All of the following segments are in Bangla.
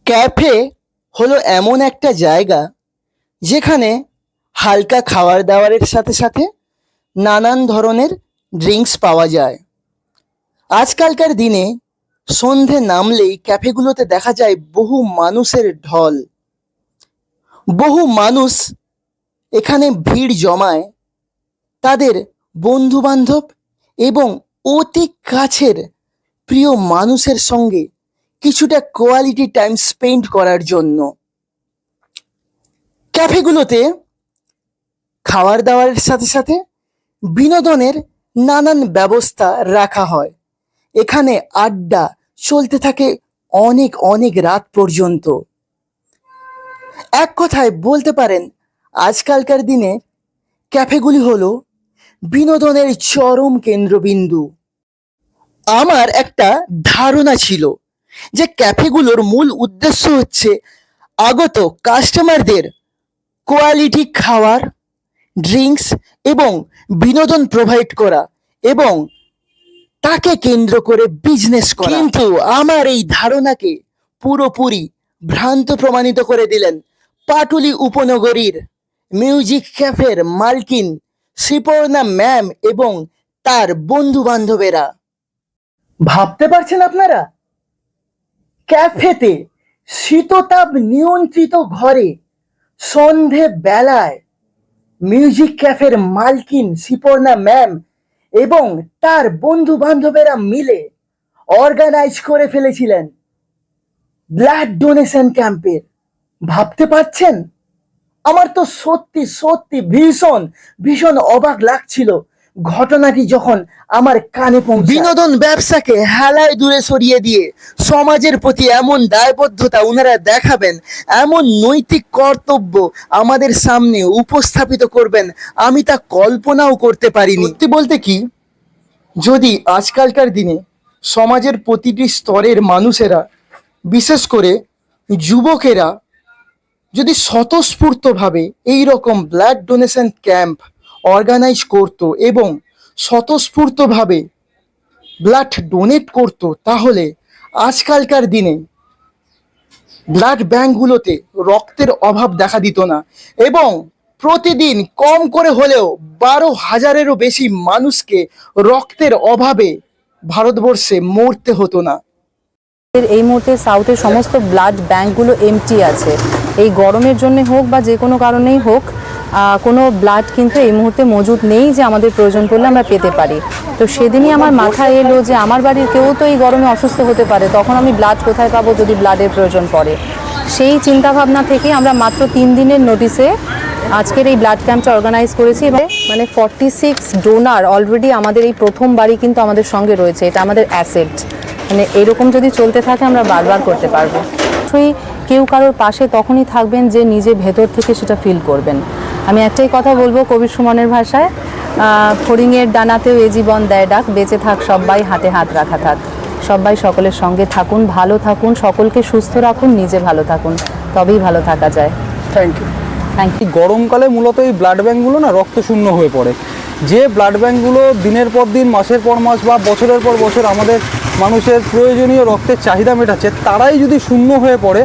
ক্যাফে হলো এমন একটা জায়গা যেখানে হালকা খাবার দাবারের সাথে সাথে নানান ধরনের ড্রিঙ্কস পাওয়া যায়। আজকালকার দিনে সন্ধে নামলেই ক্যাফেগুলোতে দেখা যায় বহু মানুষের ঢল। বহু মানুষ এখানে ভিড় জমায় তাদের বন্ধু বান্ধব এবং অতি কাছের প্রিয় মানুষের সঙ্গে কিছুটা কোয়ালিটি টাইম স্পেন্ড করার জন্য। ক্যাফেগুলোতে খাবার দাবারের সাথে সাথে বিনোদনের নানান ব্যবস্থা রাখা হয়। এখানে আড্ডা চলতে থাকে অনেক অনেক রাত পর্যন্ত। এক কথায় বলতে পারেন আজকালকার দিনে ক্যাফেগুলি হলো বিনোদনের চরম কেন্দ্রবিন্দু। আমার একটা ধারণা ছিল যে ক্যাফেগুলোর মূল উদ্দেশ্য হচ্ছে আগত কাস্টমারদের কোয়ালিটি খাবার, ড্রিঙ্কস এবং বিনোদন প্রোভাইড করা এবং তাকে কেন্দ্র করে বিজনেস করা। কিন্তু আমার এই ধারণাকে পুরোপুরি ভ্রান্ত প্রমাণিত করে দিলেন পাটুলি উপনগরীর মিউজিক ক্যাফের মালকিন শ্রীপর্ণা ম্যাম এবং তার বন্ধু বান্ধবেরা। ভাবতে পারছেন আপনারা, ক্যাফেতে শীততাপ নিয়ন্ত্রিত ঘরে সন্ধে বেলায় মিউজিক ক্যাফের মালকিন শ্রীপর্ণা ম্যাম এবং তার বন্ধু বান্ধবেরা মিলে অর্গানাইজ করে ফেলেছিলেন ব্লাড ডোনেশন ক্যাম্পের। ভাবতে পারছেন? আমার তো সত্যি সত্যি ভীষণ ভীষণ অবাক লাগছিল ঘটনাটি যখন আমার কানে পৌঁছায়। বিনোদন ব্যবসাকে হেলায় দূরে সরিয়ে দিয়ে সমাজের প্রতি এমন দায়বদ্ধতা ওনারা দেখাবেন, এমন নৈতিক কর্তব্য আমাদের সামনে উপস্থাপিত করবেন, আমি তা কল্পনাও করতে পারিনি। সত্যি বলতে কি, যদি আজকালকার দিনে সমাজের প্রতিটি স্তরের মানুষেরা, বিশেষ করে যুবকেরা যদি স্বতঃস্ফূর্তভাবে এই রকম ব্লাড ডোনেশন ক্যাম্প অর্গানাইজ করত এবং স্বতঃস্ফূর্তভাবে ব্লাড ডোনেট করত, তাহলে আজকালকার দিনে ব্লাড ব্যাঙ্কগুলোতে রক্তের অভাব দেখা দিত না এবং প্রতিদিন কম করে হলেও 12,000-এরও বেশি মানুষকে রক্তের অভাবে ভারতবর্ষে মরতে হতো না। এই মুহূর্তে সাউথের সমস্ত ব্লাড ব্যাঙ্কগুলো এমটি আছে। এই গরমের জন্য হোক বা যে কোনো কারণেই হোক, কোনো ব্লাড কিন্তু এই মুহূর্তে মজুদ নেই যে আমাদের প্রয়োজন পড়লে আমরা পেতে পারি। তো সেদিনই আমার মাথায় এলো যে আমার বাড়ির কেউ তো এই গরমে অসুস্থ হতে পারে, তখন আমি ব্লাড কোথায় পাবো যদি ব্লাডের প্রয়োজন পড়ে। সেই চিন্তাভাবনা থেকে আমরা মাত্র 3 দিনের নোটিসে আজকের এই ব্লাড ক্যাম্পটা অর্গানাইজ করেছি। মানে 46 ডোনার অলরেডি আমাদের এই প্রথম বাড়ি কিন্তু আমাদের সঙ্গে রয়েছে। এটা আমাদের অ্যাসেট। মানে এরকম যদি চলতে থাকে আমরা বারবার করতে পারবো। অবশ্যই কেউ কারোর পাশে তখনই থাকবেন যে নিজে ভেতর থেকে সেটা ফিল করবেন। আমি একটাই কথা বলবো কবি সুমনের ভাষায়, ফড়িংয়ের ডানাতেও এ জীবন দেয় ডাক, বেঁচে থাক সবাই, হাতে হাত রাখা থাক। সবাই সকলের সঙ্গে থাকুন, ভালো থাকুন, সকলকে সুস্থ রাখুন, নিজে ভালো থাকুন, তবেই ভালো থাকা যায়। Thank you. গরমকালে মূলত এই ব্লাড ব্যাঙ্কগুলো না রক্তশূন্য হয়ে পড়ে। যে ব্লাড ব্যাঙ্কগুলো দিনের পর দিন, মাসের পর মাস বা বছরের পর বছর আমাদের মানুষের প্রয়োজনীয় রক্তের চাহিদা মেটাচ্ছে, তারাই যদি শূন্য হয়ে পড়ে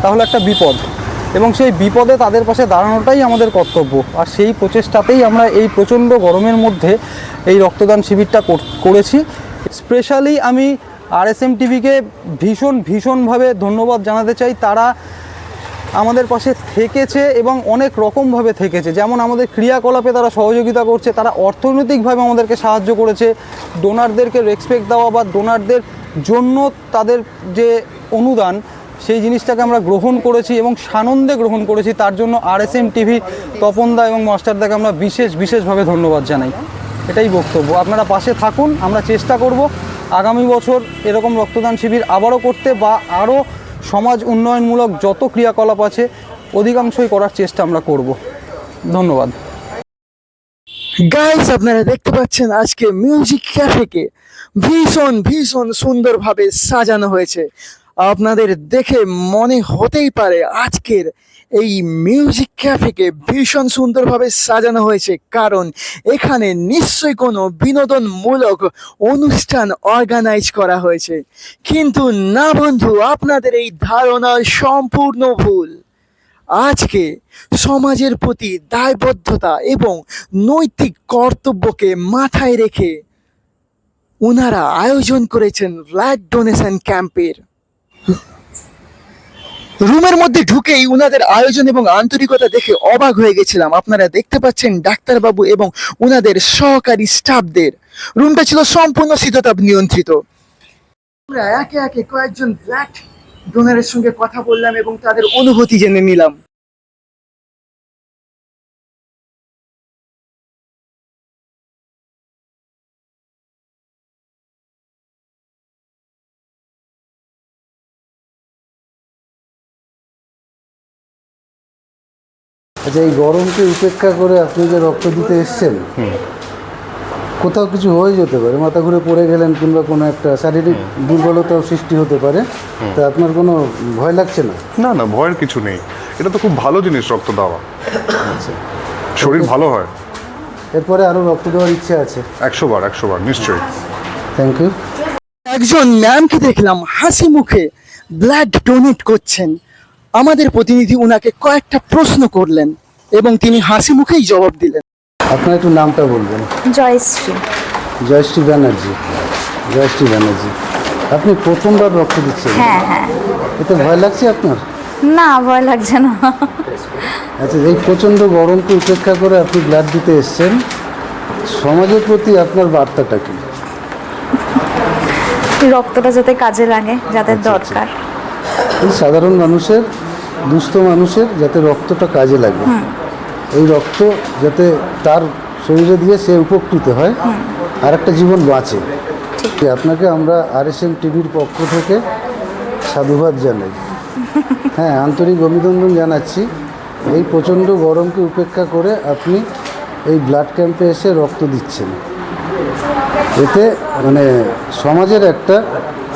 তাহলে একটা বিপদ, এবং সেই বিপদে তাদের পাশে দাঁড়ানোটাই আমাদের কর্তব্য। আর সেই প্রচেষ্টাতেই আমরা এই প্রচণ্ড গরমের মধ্যে এই রক্তদান শিবিরটা করেছি। স্পেশালি আমি RSM টিভিকে ভীষণভাবে ধন্যবাদ জানাতে চাই। তারা আমাদের পাশে থেকেছে এবং অনেক রকমভাবে থেকেছে। যেমন আমাদের ক্রিয়াকলাপে তারা সহযোগিতা করছে, তারা অর্থনৈতিকভাবে আমাদেরকে সাহায্য করেছে। ডোনারদেরকে রেসপেক্ট দেওয়া বা ডোনারদের জন্য তাদের যে অনুদান, সেই জিনিসটাকে আমরা গ্রহণ করেছি এবং সানন্দে গ্রহণ করেছি। তার জন্য RSM টিভি, তপনদা এবং মাস্টারদাকে আমরা বিশেষভাবে ধন্যবাদ জানাই। এটাই বক্তব্য। আপনারা পাশে থাকুন। আমরা চেষ্টা করব আগামী বছর এরকম রক্তদান শিবির আবারও করতে, বা আরও সমাজ উন্নয়নমূলক যত ক্রিয়াকলাপ আছে অধিকাংশই করার চেষ্টা আমরা করব। ধন্যবাদ। গাইস, আপনারা দেখতে পাচ্ছেন আজকে মিউজিক ক্যাফেকে ভীষণ সুন্দরভাবে সাজানো হয়েছে। আপনাদের দেখে মনে হতেই পারে আজকের এই মিউজিক ক্যাফেকে ভীষণ সুন্দরভাবে সাজানো হয়েছে, কারণ এখানে নিশ্চয়ই কোনো বিনোদনমূলক অনুষ্ঠান অর্গানাইজ করা হয়েছে। কিন্তু না বন্ধু, আপনাদের এই ধারণা সম্পূর্ণ ভুল। আজকে সমাজের প্রতি দায়বদ্ধতা এবং নৈতিক কর্তব্যকে মাথায় রেখে ওনারা আয়োজন করেছেন ব্লাড ডোনেশন ক্যাম্পের। রুমের মধ্যে ঢুকেই উনাদের আয়োজন এবং আন্তরিকতা দেখে অবাক হয়ে গেছিলাম। আপনারা দেখতে পাচ্ছেন ডাক্তারবাবু এবং উনাদের সহকারী স্টাফদের। রুমটা ছিল সম্পূর্ণ শীততাপ নিয়ন্ত্রিত। আমরা একে একে কয়েকজন ব্লাড ডোনারের সঙ্গে কথা বললাম এবং তাদের অনুভূতি জেনে নিলাম। আচ্ছা, এই গরমকে উপেক্ষা করে আপনি যে রক্ত দিতে এসছেন, কোথাও কিছু হয়ে যেতে পারে, মাথা ঘুরে পড়ে গেলেন কিংবা কোনো একটা শারীরিক দুর্বলতাও সৃষ্টি হতে পারে, তা আপনার কোনো ভয় লাগছে না? না না, ভয়ের কিছু নেই। এটা তো খুব ভালো জিনিস, রক্ত দেওয়া। আচ্ছা, শরীর ভালো হয়। এরপরে আরও রক্ত দেওয়ার ইচ্ছে আছে? 100 বার 100 বার নিশ্চয়ই। Thank you. একজন ম্যামকে দেখলাম হাসি মুখে ব্লাড ডোনেট করছেন। আমাদের প্রতিনিধি উনাকে কয়েকটা প্রশ্ন করলেন এবং তিনি হাসি মুখেই জবাব দিলেন। আপনার একটু নামটা বলবেন? জয়শ্রী। জয়শ্রী ব্যানার্জি। জয়শ্রী ব্যানার্জি, আপনি প্রথমবার রক্ত দিচ্ছেন? হ্যাঁ হ্যাঁ। এতে ভয় লাগছে আপনার? না, ভয় লাগছে না। আচ্ছা, এই প্রচণ্ড গরমকে উপেক্ষা করে আপনি ব্লাড দিতে এসছেন, সমাজের প্রতি আপনার বার্তাটা কি? রক্তটা যাতে কাজে লাগে, যাদের দরকার। এই সাধারণ মানুষের, দুস্থ মানুষের যাতে রক্তটা কাজে লাগে, এই রক্ত যাতে তার শরীরে দিয়ে সে উপকৃত হয়, আর একটা জীবন বাঁচে। আপনাকে আমরা RSM টিভির পক্ষ থেকে সাধুবাদ জানাই। হ্যাঁ, আন্তরিক অভিনন্দন জানাচ্ছি। এই প্রচণ্ড গরমকে উপেক্ষা করে আপনি এই ব্লাড ক্যাম্পে এসে রক্ত দিচ্ছেন। এতে মানে সমাজের একটা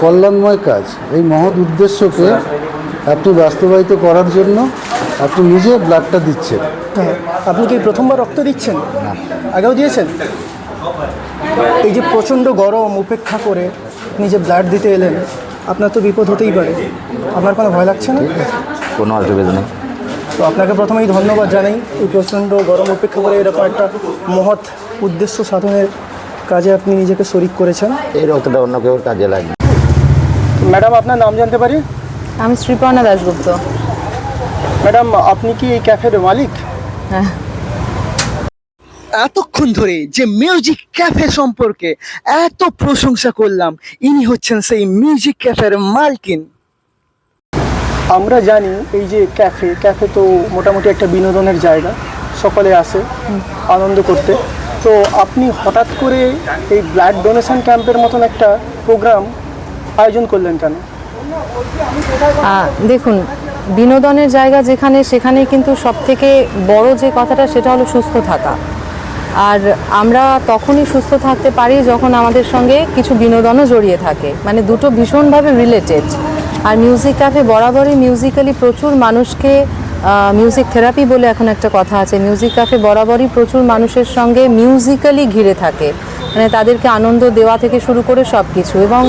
কল্যাণময় কাজ, এই মহৎ উদ্দেশ্যকে আপনি বাস্তবায়িত করার জন্য আপনি নিজে ব্লাডটা দিচ্ছেন। আপনি কি প্রথমবার রক্ত দিচ্ছেন? আগেও দিয়েছেন? এই যে প্রচণ্ড গরম উপেক্ষা করে নিজে ব্লাড দিতে এলেন, আপনার তো বিপদ হতেই পারে, আপনার কোনো ভয় লাগছে না? কোনো অসুবিধা নেই। তো আপনাকে প্রথমেই ধন্যবাদ জানাই, এই প্রচণ্ড গরম উপেক্ষা করে এরকম একটা মহৎ উদ্দেশ্য সাধনের কাজে আপনি নিজেকে শরিক করেছেন। এই রক্তটা অন্য কেউ কাজে লাগে। ম্যাডাম, আপনার নাম জানতে পারি? আমি শ্রীপর্ণা দাশগুপ্ত। ম্যাডাম, আপনি কি এই ক্যাফের মালিক? হ্যাঁ। এতক্ষণ ধরে যে মিউজিক ক্যাফে সম্পর্কে এত প্রশংসা করলাম, ইনি হচ্ছেন সেই মিউজিক ক্যাফের মালকিন। আমরা জানি এই যে ক্যাফে তো মোটামুটি একটা বিনোদনের জায়গা, সকলে আসে আনন্দ করতে। তো আপনি হঠাৎ করে এই ব্লাড ডোনেশন ক্যাম্পের মতন একটা প্রোগ্রাম আয়োজন করলেন কেন? দেখুন, বিনোদনের জায়গা যেখানে, সেখানে কিন্তু সবথেকে বড় যে কথাটা সেটা হলো সুস্থ থাকা। আর আমরা তখনই সুস্থ থাকতে পারি যখন আমাদের সঙ্গে কিছু বিনোদনও জড়িয়ে থাকে, মানে দুটো ভীষণভাবে রিলেটেড। আর মিউজিক ক্যাফে বরাবরই মিউজিক্যালি প্রচুর মানুষকে, মিউজিক থেরাপি বলে এখন একটা কথা আছে, মিউজিক ক্যাফে বরাবরই প্রচুর মানুষের সঙ্গে মিউজিক্যালি ঘিরে থাকে, মানে তাদেরকে আনন্দ দেওয়া থেকে শুরু করে সব কিছু। এবং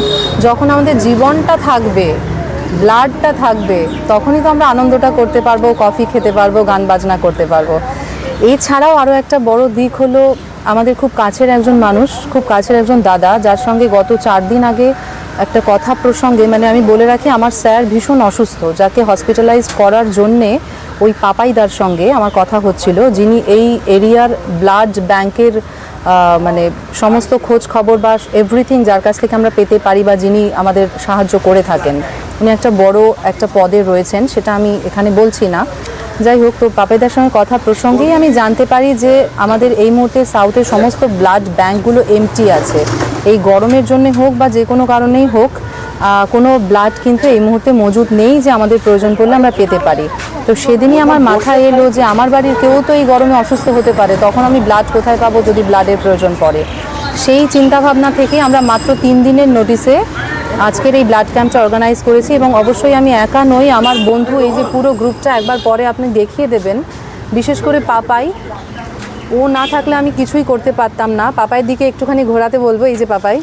যখন আমাদের জীবনটা থাকবে, ব্লাডটা থাকবে, তখনই তো আমরা আনন্দটা করতে পারবো, কফি খেতে পারবো, গান বাজনা করতে পারবো। এছাড়াও আরও একটা বড় দিক হলো, আমাদের খুব কাছের একজন মানুষ, খুব কাছের একজন দাদা, যার সঙ্গে গত 4 দিন আগে একটা কথা প্রসঙ্গে, মানে আমি বলে রাখি, আমার স্যার ভীষণ অসুস্থ, যাকে হসপিটালাইজ করার জন্যে ওই পাপাইদার সঙ্গে আমার কথা হচ্ছিল, যিনি এই এরিয়ার ব্লাড ব্যাংকের মানে সমস্ত খোঁজ খবর বা এভরিথিং যার কাছ থেকে আমরা পেতে পারি বা যিনি আমাদের সাহায্য করে থাকেন, উনি একটা বড় একটা পদে রয়েছেন, সেটা আমি এখানে বলছি না। যাই হোক, তো পাপাইদার সঙ্গে কথা প্রসঙ্গেই আমি জানতে পারি যে আমাদের এই মুহূর্তে সাউথের সমস্ত ব্লাড ব্যাঙ্কগুলো এমটি আছে। এই গরমের জন্য হোক বা যে কোনো কারণেই হোক, কোনো ব্লাড কিন্তু এই মুহূর্তে মজুদ নেই যে আমাদের প্রয়োজন পড়লে আমরা পেতে পারি। তো সেদিনই আমার মাথায় এলো যে আমার বাড়ির কেউ তো এই গরমে অসুস্থ হতে পারে, তখন আমি ব্লাড কোথায় পাবো যদি ব্লাডের প্রয়োজন পড়ে। সেই চিন্তাভাবনা থেকে আমরা মাত্র 3 দিনের নোটিসে আজকের এই ব্লাড ক্যাম্পটা অর্গানাইজ করেছি এবং অবশ্যই আমি একা নই, আমার বন্ধু এই যে পুরো গ্রুপটা একবার পরে আপনি দেখিয়ে দেবেন, বিশেষ করে পাপাই, ও না থাকলে আমি কিছুই করতে পারতাম না। পাপাইয়ের দিকে একটুখানি ঘোরাতে বলবো, এই যে পাপাই,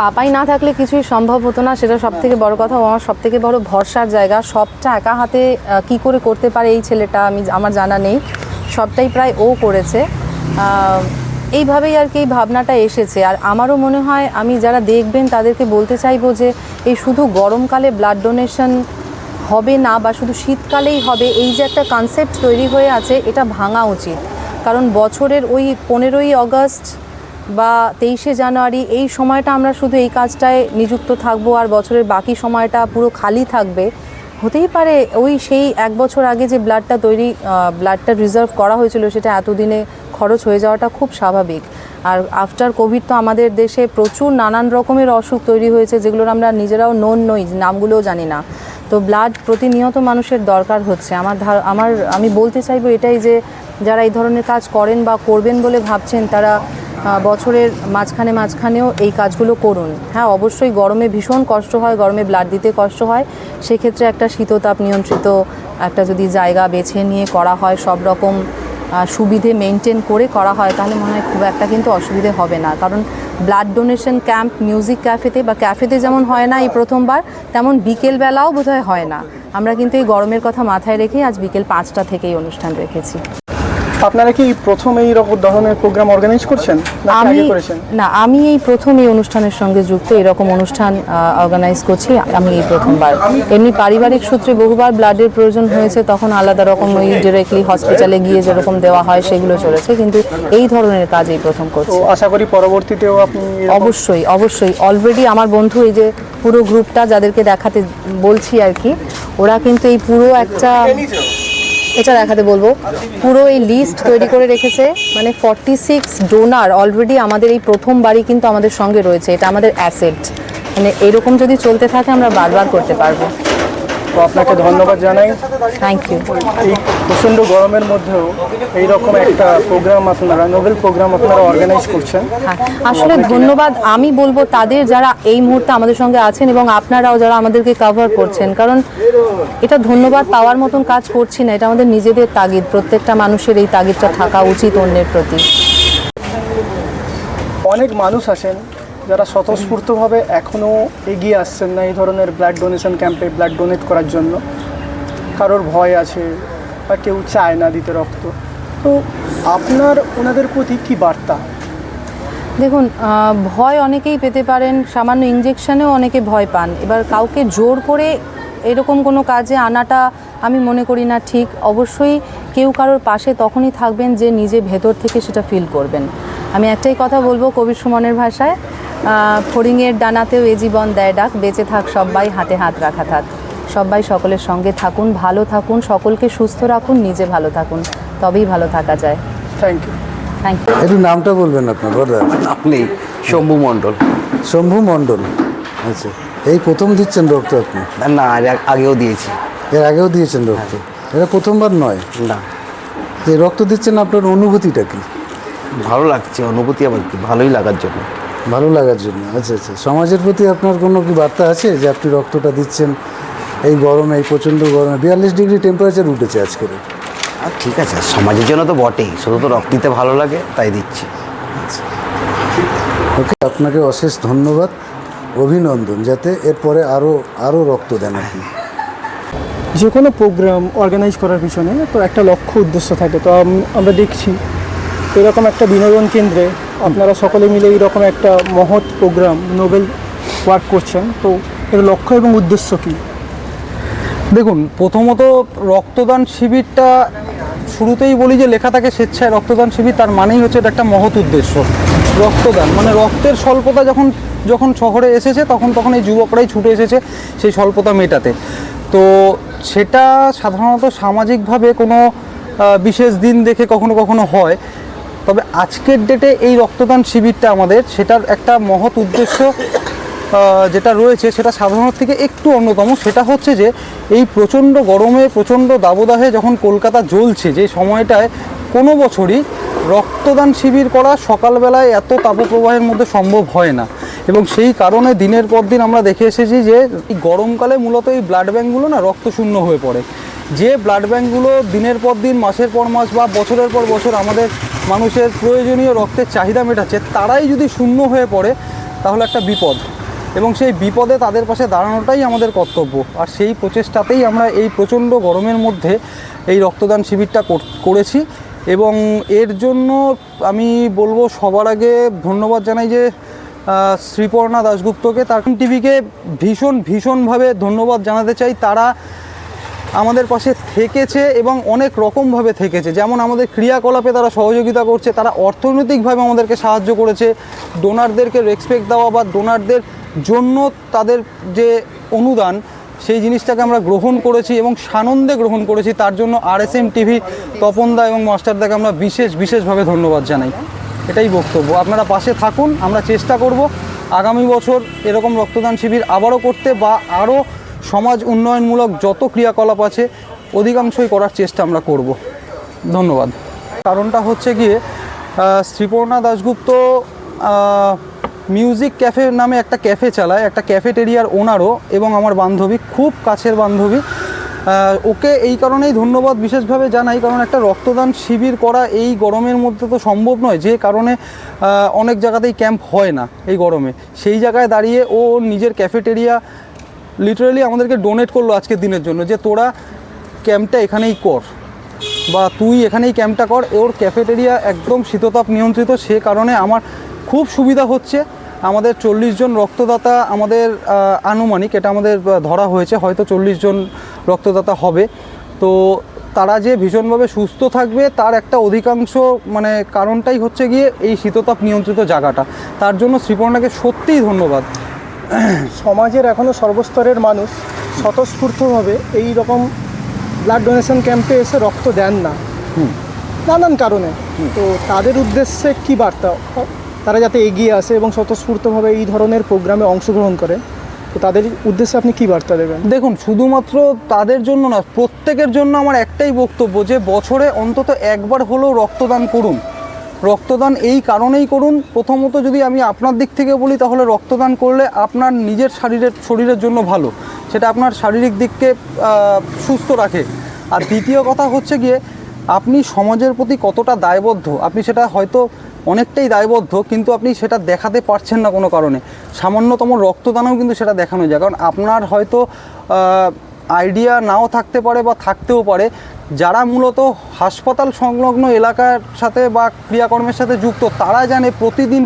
পাপাই না থাকলে কিছুই সম্ভব হতো না, সেটা সব থেকে বড় কথা। ও আমার সব থেকে বড় ভরসার জায়গা, সবটা একা হাতে কি করে করতে পারে এই ছেলেটা আমার জানা নেই, সবটাই প্রায় ও করেছে। এইভাবেই আর কি এই ভাবনাটা এসেছে। আর আমারও মনে হয় আমি যারা দেখবেন তাদেরকে বলতে চাইবো যে এই শুধু গরমকালে ব্লাড ডোনেশন হবে না বা শুধু শীতকালেই হবে, এই যে একটা কনসেপ্ট তৈরি হয়ে আছে, এটা ভাঙা উচিত। কারণ বছরের ওই 15ই আগস্ট বা 23শে জানুয়ারি এই সময়টা আমরা শুধু এই কাজটায় নিযুক্ত থাকবো আর বছরের বাকি সময়টা পুরো খালি থাকবে। হতেই পারে ওই সেই এক বছর আগে যে ব্লাডটা রিজার্ভ করা হয়েছিল সেটা এতদিনে খরচ হয়ে যাওয়াটা খুব স্বাভাবিক। আর আফটার কোভিড তো আমাদের দেশে প্রচুর নানান রকমের অসুখ তৈরি হয়েছে, যেগুলোর আমরা নিজেরাও নই, নামগুলোও জানি না। তো ব্লাড প্রতিনিয়ত মানুষের দরকার হচ্ছে। আমি বলতে চাইবো এটাই যে যারা এই ধরনের কাজ করেন বা করবেন বলে ভাবছেন, তারা বছরের মাঝখানেও এই কাজগুলো করুন। হ্যাঁ, অবশ্যই গরমে ভীষণ কষ্ট হয়, গরমে ব্লাড দিতে কষ্ট হয়, সেক্ষেত্রে একটা শীততাপ নিয়ন্ত্রিত একটা যদি জায়গা বেছে নিয়ে করা হয়, সব রকম সুবিধে মেনটেন করে করা হয়, তাহলে মনে হয় খুব একটা কিন্তু অসুবিধে হবে না। কারণ ব্লাড ডোনেশন ক্যাম্প মিউজিক ক্যাফেতে বা ক্যাফেতে যেমন হয় না এই প্রথমবার, তেমন বিকেলবেলাও বোধহয় হয় না। আমরা কিন্তু এই গরমের কথা মাথায় রেখেই আজ বিকেল 5টা থেকেই অনুষ্ঠান রেখেছি। আপনারা কি প্রথম এই রকম ধরনের প্রোগ্রাম অর্গানাইজ করছেন নাকি আগে করেছেন? আমি এই প্রথম এই অনুষ্ঠানের সঙ্গে যুক্ত, এরকম অনুষ্ঠান অর্গানাইজ করছি আমি এই প্রথমবার। এমনি পারিবারিক সূত্রে বহুবার ব্লাডের প্রয়োজন হয়েছে, তখন আলাদা রকম ওই ডিরেক্টলি হসপিটালে গিয়ে যেরকম দেওয়া হয় সেগুলো চলেছে, কিন্তু এই ধরনের কাজ এই প্রথম করছি। আশা করি পরবর্তীতেও আপনি অবশ্যই অলরেডি আমার বন্ধু এই যে পুরো গ্রুপটা যাদেরকে দেখাতে বলছি আর কি, ওরা কিন্তু এই পুরো এটা দেখাতে বলবো, পুরো এই লিস্ট তৈরি করে রেখেছে। মানে 46 ডোনার অলরেডি আমাদের এই প্রথমবারই কিন্তু আমাদের সঙ্গে রয়েছে, এটা আমাদের অ্যাসেট। মানে এরকম যদি চলতে থাকে আমরা বারবার করতে পারবো। তো আপনাকে ধন্যবাদ জানাই। Thank you. এই প্রচণ্ড গরমের মধ্যেও এইরকম একটা প্রোগ্রাম আপনারা, নোবেল প্রোগ্রাম আপনারা অর্গানাইজ করছেন। হ্যাঁ, আসলে ধন্যবাদ আমি বলবো তাদের যারা এই মুহূর্তে আমাদের সঙ্গে আছেন এবং আপনারাও যারা আমাদেরকে কভার করছেন, কারণ এটা ধন্যবাদ পাওয়ার মতন কাজ করছি না, এটা আমাদের নিজেদের তাগিদ। প্রত্যেকটা মানুষের এই তাগিদটা থাকা উচিত অন্যের প্রতি। অনেক মানুষ আছেন যারা স্বতঃস্ফূর্তভাবে এখনও এগিয়ে আসছেন না এই ধরনের ব্লাড ডোনেশন ক্যাম্পে ব্লাড ডোনেট করার জন্য। কারোর ভয় আছে বা কেউ চায় না দিতে রক্ত। তো আপনার ওনাদের প্রতি কী বার্তা? দেখুন, ভয় অনেকেই পেতে পারেন, সামান্য ইঞ্জেকশনেও অনেকে ভয় পান। এবার কাউকে জোর করে এরকম কোনো কাজে আনাটা আমি মনে করি না ঠিক। অবশ্যই কেউ কারোর পাশে তখনই থাকবেন যে নিজে ভেতর থেকে সেটা ফিল করবেন। আমি একটাই কথা বলবো কবির সুমনের ভাষায়, ফড়িংয়ের ডানাতেও এ জীবন দেয় ডাক, বেঁচে থাক সবাই, হাতে হাত রাখা থাক। সবাই সকলের সঙ্গে থাকুন, ভালো থাকুন, সকলকে সুস্থ রাখুন, নিজে ভালো থাকুন, তবেই ভালো থাকা যায়। Thank you. Thank you. একটু নামটা বলবেন আপনার দাদা? আপনি শম্ভু মণ্ডল। শম্ভু মণ্ডল, আচ্ছা। এই প্রথম দিচ্ছেন রক্ত আপনি? না, আগেও দিয়েছি। এর আগেও দিয়েছেন রক্ত? এটা প্রথমবার নয়? না। এই রক্ত দিচ্ছেন, আপনার অনুভূতিটা কি? ভালো লাগছে, অনুভূতি আবার কি, ভালোই লাগার জন্য। ভালো লাগার জন্য, আচ্ছা। সমাজের প্রতি আপনার কোনো কি বার্তা আছে যে আপনি রক্তটা দিচ্ছেন এই গরমে, এই প্রচণ্ড গরমে? 42 ডিগ্রি টেম্পারেচার উঠেছে আজকের। আর ঠিক আছে, সমাজের জন্য তো বটেই, শুধু তো রক্ত দিতে ভালো লাগে তাই দিচ্ছি। ওকে, আপনাকে অশেষ ধন্যবাদ, অভিনন্দন, যাতে এরপরে আরও রক্ত দেন আপনি। যে কোনো প্রোগ্রাম অর্গানাইজ করার পিছনে তো একটা লক্ষ্য উদ্দেশ্য থাকে। তো আমরা দেখছি এরকম একটা বিনোদন কেন্দ্রে আপনারা সকলে মিলে এইরকম একটা মহৎ প্রোগ্রাম নোবেল ওয়ার্ক করছেন। তো এর লক্ষ্য এবং উদ্দেশ্য কী? দেখুন, প্রথমত রক্তদান শিবিরটা শুরুতেই বলি যে লেখা থাকে স্বেচ্ছায় রক্তদান শিবির, তার মানেই হচ্ছে এটা একটা মহৎ উদ্দেশ্য। রক্তদান মানে রক্তের স্বল্পতা যখন শহরে এসেছে তখন এই যুবকরাই ছুটে এসেছে সেই স্বল্পতা মেটাতে। তো সেটা সাধারণত সামাজিকভাবে কোনো বিশেষ দিন দেখে কখনো হয়, তবে আজকের ডেটে এই রক্তদান শিবিরটা আমাদের, সেটার একটা মহৎ উদ্দেশ্য যেটা রয়েছে সেটা সাধারণত থেকে একটু অন্যতম। সেটা হচ্ছে যে এই প্রচণ্ড গরমে, প্রচণ্ড দাবদাহে যখন কলকাতা জ্বলছে, যে সময়টায় কোনো বছরই রক্তদান শিবির করা সকালবেলায় এত তাপপ্রবাহের মধ্যে সম্ভব হয় না। এবং সেই কারণে দিনের পর দিন আমরা দেখে এসেছি যে এই গরমকালে মূলত এই ব্লাড ব্যাঙ্কগুলো না রক্তশূন্য হয়ে পড়ে। যে ব্লাড ব্যাঙ্কগুলো দিনের পর দিন, মাসের পর মাস বা বছরের পর বছর আমাদের মানুষের প্রয়োজনীয় রক্তের চাহিদা মেটাচ্ছে, তারাই যদি শূন্য হয়ে পড়ে তাহলে একটা বিপদ, এবং সেই বিপদে তাদের পাশে দাঁড়ানোটাই আমাদের কর্তব্য। আর সেই প্রচেষ্টাতেই আমরা এই প্রচণ্ড গরমের মধ্যে এই রক্তদান শিবিরটা করেছি। এবং এর জন্য আমি বলবো সবার আগে ধন্যবাদ জানাই যে শ্রীপর্ণা দাশগুপ্তকে, তার টিভিকে ভীষণভাবে ধন্যবাদ জানাতে চাই। তারা আমাদের পাশে থেকেছে এবং অনেক রকমভাবে থেকেছে, যেমন আমাদের ক্রিয়াকলাপে তারা সহযোগিতা করছে, তারা অর্থনৈতিকভাবে আমাদেরকে সাহায্য করেছে, ডোনারদেরকে রেসপেক্ট দেওয়া বা ডোনারদের জন্য তাদের যে অনুদান সেই জিনিসটাকে আমরা গ্রহণ করেছি এবং সানন্দে গ্রহণ করেছি। তার জন্য RSM টিভি, তপনদা এবং মাস্টারদাকে আমরা বিশেষভাবে ধন্যবাদ জানাই। এটাই বক্তব্য। আপনারা পাশে থাকুন, আমরা চেষ্টা করব আগামী বছর এরকম রক্তদান শিবির আবারও করতে, বা আরও সমাজ উন্নয়নমূলক যত ক্রিয়াকলাপ আছে অধিকাংশই করার চেষ্টা আমরা করব। ধন্যবাদ। কারণটা হচ্ছে গিয়ে শ্রীপর্ণা দাশগুপ্ত মিউজিক ক্যাফে নামে একটা ক্যাফে চালায়, একটা ক্যাফেটেরিয়ার ওনারও, এবং আমার বান্ধবী, খুব কাছের বান্ধবী। ওকে এই কারণেই ধন্যবাদ বিশেষভাবে জানাই, কারণ একটা রক্তদান শিবির করা এই গরমের মধ্যে তো সম্ভব নয়, যে কারণে অনেক জায়গাতেই ক্যাম্প হয় না এই গরমে। সেই জায়গায় দাঁড়িয়ে ও নিজের ক্যাফেটেরিয়া লিটারালি আমাদেরকে ডোনেট করলো আজকের দিনের জন্য, যে তোরা ক্যাম্পটা এখানেই কর বা তুই এখানেই ক্যাম্পটা কর। ওর ক্যাফেটেরিয়া একদম শীততাপ নিয়ন্ত্রিত, সে কারণে আমার খুব সুবিধা হচ্ছে। আমাদের 40 জন রক্তদাতা, আমাদের আনুমানিক এটা আমাদের ধরা হয়েছে, হয়তো 40 জন রক্তদাতা হবে। তো তারা যে ভীষণভাবে সুস্থ থাকবে তার একটা অধিকাংশ মানে কারণটাই হচ্ছে গিয়ে এই শীততাপ নিয়ন্ত্রিত জায়গাটা। তার জন্য শ্রীপর্ণাকে সত্যিই ধন্যবাদ। সমাজের এখনও সর্বস্তরের মানুষ স্বতঃস্ফূর্তভাবে এই রকম ব্লাড ডোনেশন ক্যাম্পে এসে রক্ত দেন না, নানান কারণে। তো তাদের উদ্দেশ্যে কি বার্তা, তারা যাতে এগিয়ে আসে এবং স্বতঃস্ফূর্তভাবে এই ধরনের প্রোগ্রামে অংশগ্রহণ করে, তো তাদের উদ্দেশ্যে আপনি কি বার্তা দেবেন? দেখুন, শুধুমাত্র তাদের জন্য না, প্রত্যেকের জন্য আমার একটাই বক্তব্য, যে বছরে অন্তত একবার হলেও রক্তদান করুন। রক্তদান এই কারণেই করুন, প্রথমত যদি আমি আপনার দিক থেকে বলি, তাহলে রক্তদান করলে আপনার নিজের শরীরের জন্য ভালো, সেটা আপনার শারীরিক দিককে সুস্থ রাখে। আর দ্বিতীয় কথা হচ্ছে গিয়ে আপনি সমাজের প্রতি কতটা দায়বদ্ধ, আপনি সেটা হয়তো অনেকটাই দায়বদ্ধ, কিন্তু আপনি সেটা দেখাতে পারছেন না কোনো কারণে। সামান্যতম রক্তদানেও কিন্তু সেটা দেখানো যায়, কারণ আপনার হয়তো আইডিয়া নাও থাকতে পারে বা থাকতেও পারে, যারা মূলত হাসপাতাল সংলগ্ন এলাকার সাথে বা ক্রিয়াকর্মের সাথে যুক্ত, তারা জানে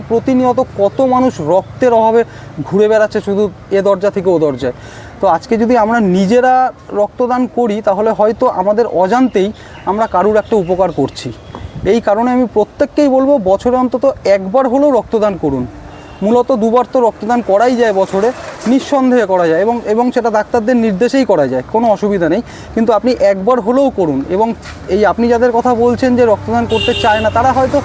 প্রতিনিয়ত কত মানুষ রক্তের অভাবে ঘুরে বেড়াচ্ছে শুধু এ দরজা থেকে ও দরজায়। তো আজকে যদি আমরা নিজেরা রক্তদান করি, তাহলে হয়তো আমাদের অজান্তেই আমরা কারুর একটা উপকার করছি। এই কারণে আমি প্রত্যেককেই বলবো, বছরে অন্তত একবার হলেও রক্তদান করুন। মূলত 2 বার তো রক্তদান করাই যায় বছরে, নিঃসন্দেহে করা যায়, এবং সেটা ডাক্তারদের নির্দেশেই করা যায়, কোনো অসুবিধা নেই। কিন্তু আপনি একবার হলেও করুন। এবং এই আপনি যাদের কথা বলছেন যে রক্তদান করতে চায় না, তারা হয়তো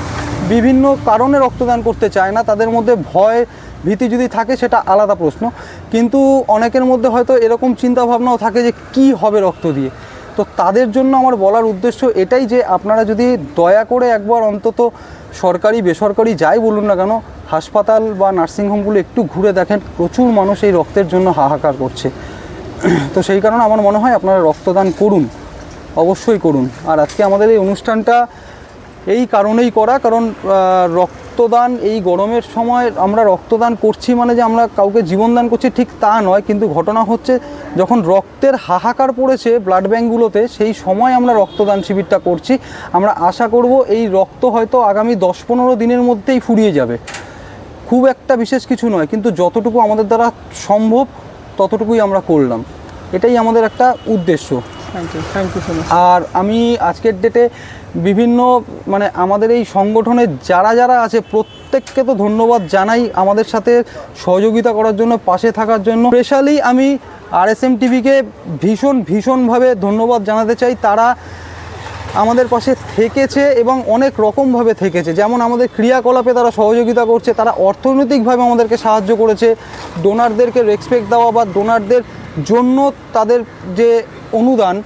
বিভিন্ন কারণে রক্তদান করতে চায় না, তাদের মধ্যে ভয় ভীতি যদি থাকে সেটা আলাদা প্রশ্ন, কিন্তু অনেকের মধ্যে হয়তো এরকম চিন্তাভাবনাও থাকে যে কি হবে রক্ত দিয়ে। তো তাদের জন্য আমার বলার উদ্দেশ্য এটাই, যে আপনারা যদি দয়া করে একবার অন্তত সরকারি বেসরকারি যাই বলুন না কেন, হাসপাতাল বা নার্সিংহোমগুলো একটু ঘুরে দেখেন, প্রচুর মানুষ এই রক্তের জন্য হাহাকার করছে। তো সেই কারণে আমার মনে হয় আপনারা রক্তদান করুন, অবশ্যই করুন। আর আজকে আমাদের এই অনুষ্ঠানটা এই কারণেই করা, কারণ রক্তদান এই গরমের সময় আমরা রক্তদান করছি মানে যে আমরা কাউকে জীবনদান করছি ঠিক তা নয়, কিন্তু ঘটনা হচ্ছে যখন রক্তের হাহাকার পড়েছে ব্লাড ব্যাঙ্কগুলোতে, সেই সময় আমরা রক্তদান শিবিরটা করছি। আমরা আশা করব এই রক্ত হয়তো আগামী 10-15 দিনের মধ্যেই ফুরিয়ে যাবে, খুব একটা বিশেষ কিছু নয়, কিন্তু যতটুকু আমাদের দ্বারা সম্ভব ততটুকুই আমরা করলাম, এটাই আমাদের একটা উদ্দেশ্য। Thank you so much. আর আমি আজকের ডেটে বিভিন্ন মানে আমাদের এই সংগঠনে যারা আছে প্রত্যেককে তো ধন্যবাদ জানাই আমাদের সাথে সহযোগিতা করার জন্য, পাশে থাকার জন্য। স্পেশালি আমি RSM টিভিকে ভীষণভাবে ধন্যবাদ জানাতে চাই। তারা আমাদের পাশে থেকেছে এবং অনেক রকমভাবে থেকেছে, যেমন আমাদের ক্রিয়াকলাপে তারা সহযোগিতা করছে, তারা অর্থনৈতিকভাবে আমাদেরকে সাহায্য করেছে, ডোনারদেরকে রেসপেক্ট দেওয়া বা ডোনারদের জন্য তাদের যে অনুদান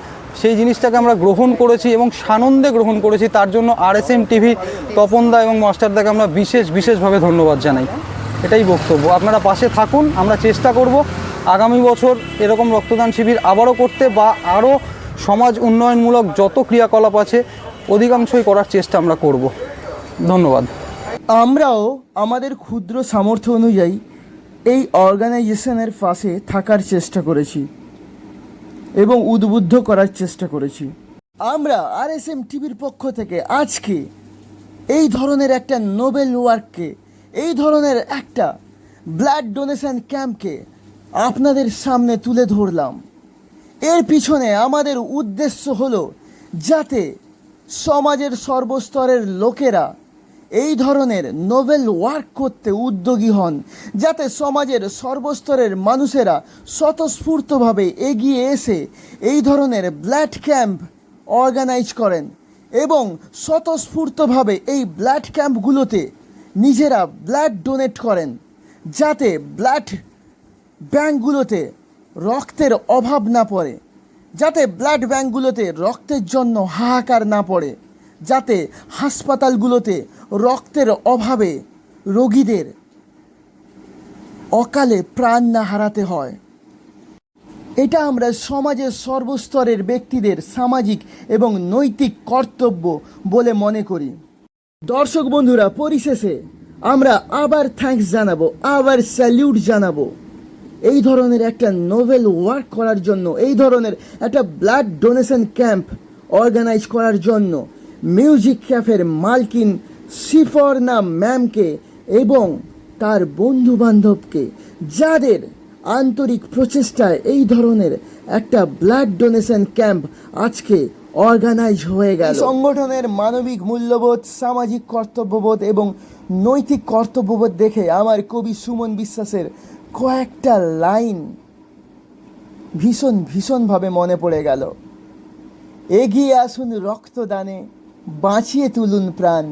সেই জিনিসটাকে আমরা গ্রহণ করেছি এবং সানন্দে গ্রহণ করেছি। তার জন্য RSM টিভি, তপনদা এবং মাস্টারদাকে আমরা বিশেষভাবে ধন্যবাদ জানাই। এটাই বক্তব্য। আপনারা পাশে থাকুন, আমরা চেষ্টা করব আগামী বছর এরকম রক্তদান শিবির আবারও করতে, বা আরও সমাজ উন্নয়নমূলক যত ক্রিয়াকলাপ আছে অধিকাংশই করার চেষ্টা আমরা করব। ধন্যবাদ। আমরাও আমাদের ক্ষুদ্র সামর্থ্য অনুযায়ী এই অর্গানাইজেশনের পাশে থাকার চেষ্টা করেছি এবং উদ্বুদ্ধ করার চেষ্টা করেছি। আমরা RSM টিভির পক্ষ থেকে আজকে এই ধরনের একটা নোবেল ওয়ার্ককে, এই ধরনের একটা ব্লাড ডোনেশন ক্যাম্পকে আপনাদের সামনে তুলে ধরলাম। এর পিছনে আমাদের উদ্দেশ্য হলো যাতে সমাজের সর্বস্তরের লোকেরা এই ধরনের নোবেল ওয়ার্ক করতে উদ্যোগী হন, যাতে সমাজের সর্বস্তরের মানুষেরা স্বতঃস্ফূর্তভাবে এগিয়ে এসে এই ধরনের ব্লাড ক্যাম্প অর্গানাইজ করেন এবং স্বতঃস্ফূর্তভাবে এই ব্লাড ক্যাম্পগুলোতে নিজেরা ব্লাড ডোনেট করেন, যাতে ব্লাড ব্যাঙ্কগুলোতে রক্তের অভাব না পড়ে, যাতে ব্লাড ব্যাঙ্কগুলোতে রক্তের জন্য হাহাকার না পড়ে, যাতে হাসপাতালগুলোতে রক্তের অভাবে রোগীদের অকালে প্রাণ না হারাতে হয়। এটা আমরা সমাজের সর্বস্তরের ব্যক্তিদের সামাজিক এবং নৈতিক কর্তব্য বলে মনে করি। দর্শক বন্ধুরা, পরিশেষে আমরা আবার থ্যাঙ্কস জানাবো, আবার স্যালিউট জানাবো এই ধরনের একটা নোবেল ওয়ার্ক করার জন্য, এই ধরনের একটা ব্লাড ডোনেশন ক্যাম্প অর্গানাইজ করার জন্য মিউজিক ক্যাফের মালকিন শিফরনা ম্যামকে এবং তার বন্ধু বান্ধবকে, যাদের আন্তরিক প্রচেষ্টায় এই ধরনের একটা ব্লাড ডোনেশন ক্যাম্প আজকে অর্গানাইজ হয়ে গেল। সংগঠনের মানবিক মূল্যবোধ, সামাজিক কর্তব্যবোধ এবং নৈতিক কর্তব্যবোধ দেখে আমার কবি সুমন বিশ্বাসের কয়েকটা লাইন ভীষণভাবে মনে পড়ে গেল। এগিয়ে আসুন রক্তদানে, বাঁচিয়ে তুলুন প্রাণ,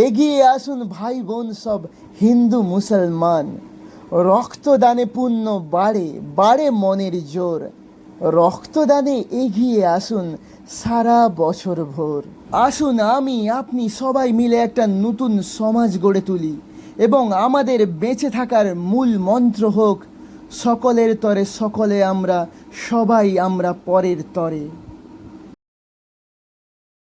এগিয়ে আসুন ভাই বোন সব হিন্দু মুসলমান, রক্তদানে পুণ্য বাড়ে, বাড়ে মনের জোর, রক্তদানে এগিয়ে আসুন সারা বছর ভোর। আসুন আমি আপনি সবাই মিলে একটা নতুন সমাজ গড়ে তুলি এবং আমাদের বেঁচে থাকার মূল মন্ত্র হোক সকলের তরে সকলে আমরা, সবাই আমরা পরের তরে।